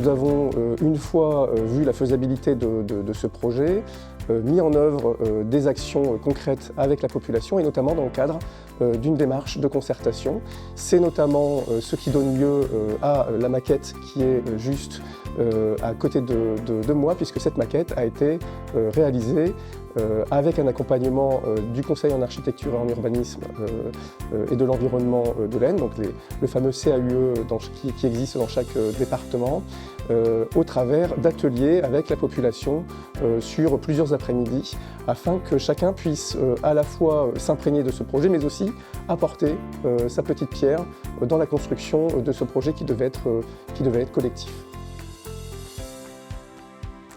nous avons, une fois vu la faisabilité de ce projet, mis en œuvre des actions concrètes avec la population et notamment dans le cadre d'une démarche de concertation. C'est notamment ce qui donne lieu à la maquette qui est juste à côté de moi, puisque cette maquette a été réalisée avec un accompagnement du Conseil en architecture et en urbanisme et de l'environnement de l'Aisne, donc le fameux CAUE qui existe dans chaque département, au travers d'ateliers avec la population sur plusieurs après-midi, afin que chacun puisse à la fois s'imprégner de ce projet, mais aussi apporter sa petite pierre dans la construction de ce projet qui devait être collectif.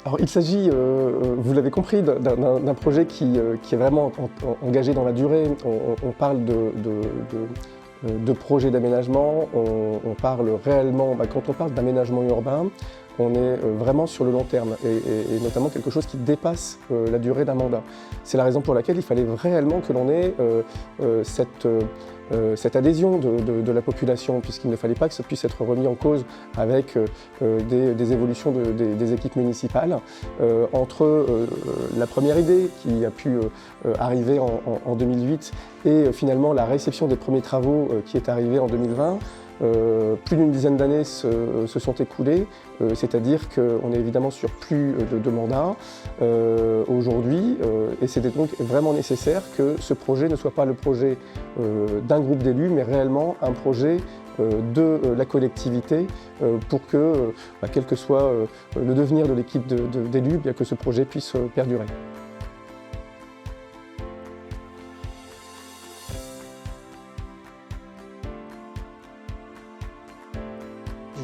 Alors, il s'agit, vous l'avez compris, d'un projet qui est vraiment engagé dans la durée. On parle de projet d'aménagement, on parle réellement, quand on parle d'aménagement urbain, on est vraiment sur le long terme et notamment quelque chose qui dépasse la durée d'un mandat. C'est la raison pour laquelle il fallait réellement que l'on ait cette adhésion de la population, puisqu'il ne fallait pas que ça puisse être remis en cause avec des évolutions des équipes municipales. Entre la première idée qui a pu arriver en 2008 et finalement la réception des premiers travaux qui est arrivée en 2020, plus d'une dizaine d'années se sont écoulées, c'est-à-dire qu'on est évidemment sur plus de mandats aujourd'hui, et c'était donc vraiment nécessaire que ce projet ne soit pas le projet d'un groupe d'élus, mais réellement un projet de la collectivité pour que, quel que soit le devenir de l'équipe d'élus, bien que ce projet puisse perdurer.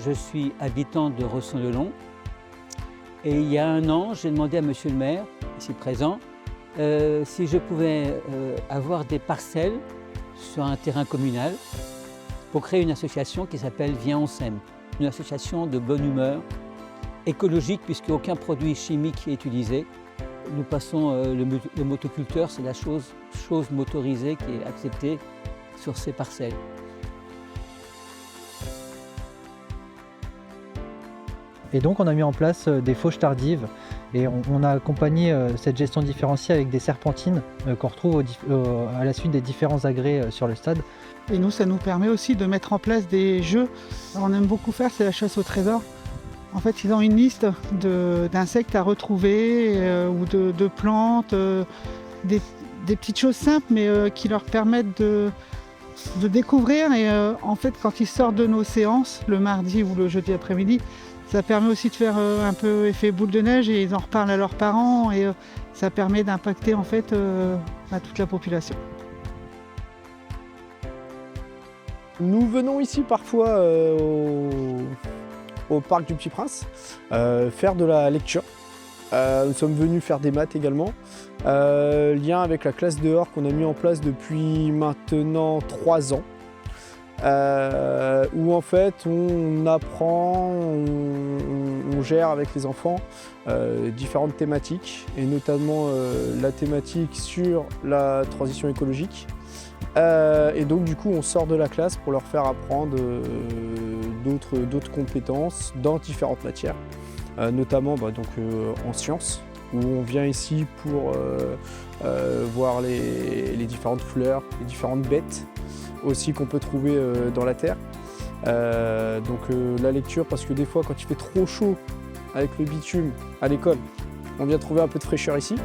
Je suis habitant de Rosson-le-Long et il y a un an, j'ai demandé à monsieur le maire, ici présent, si je pouvais avoir des parcelles sur un terrain communal pour créer une association qui s'appelle Viens on s'aime. Une association de bonne humeur, écologique puisqu'aucun produit chimique est utilisé. Nous passons le motoculteur, c'est la chose motorisée qui est acceptée sur ces parcelles. Et donc on a mis en place des fauches tardives et on a accompagné cette gestion différenciée avec des serpentines qu'on retrouve à la suite des différents agrès sur le stade. Et nous, ça nous permet aussi de mettre en place des jeux. Alors, on aime beaucoup faire, c'est la chasse au trésor. En fait, ils ont une liste d'insectes à retrouver ou de plantes, des petites choses simples mais qui leur permettent de découvrir. Et en fait, quand ils sortent de nos séances, le mardi ou le jeudi après-midi, ça permet aussi de faire un peu effet boule de neige et ils en reparlent à leurs parents et ça permet d'impacter en fait toute la population. Nous venons ici parfois au parc du Petit Prince faire de la lecture. Nous sommes venus faire des maths également. Lien avec la classe dehors qu'on a mis en place depuis maintenant 3 ans. Où en fait on apprend, on gère avec les enfants différentes thématiques et notamment la thématique sur la transition écologique. Et donc du coup on sort de la classe pour leur faire apprendre d'autres compétences dans différentes matières, notamment en sciences, où on vient ici pour voir les différentes fleurs, les différentes bêtes aussi qu'on peut trouver dans la terre. La lecture, parce que des fois quand il fait trop chaud avec le bitume à l'école, on vient trouver un peu de fraîcheur ici.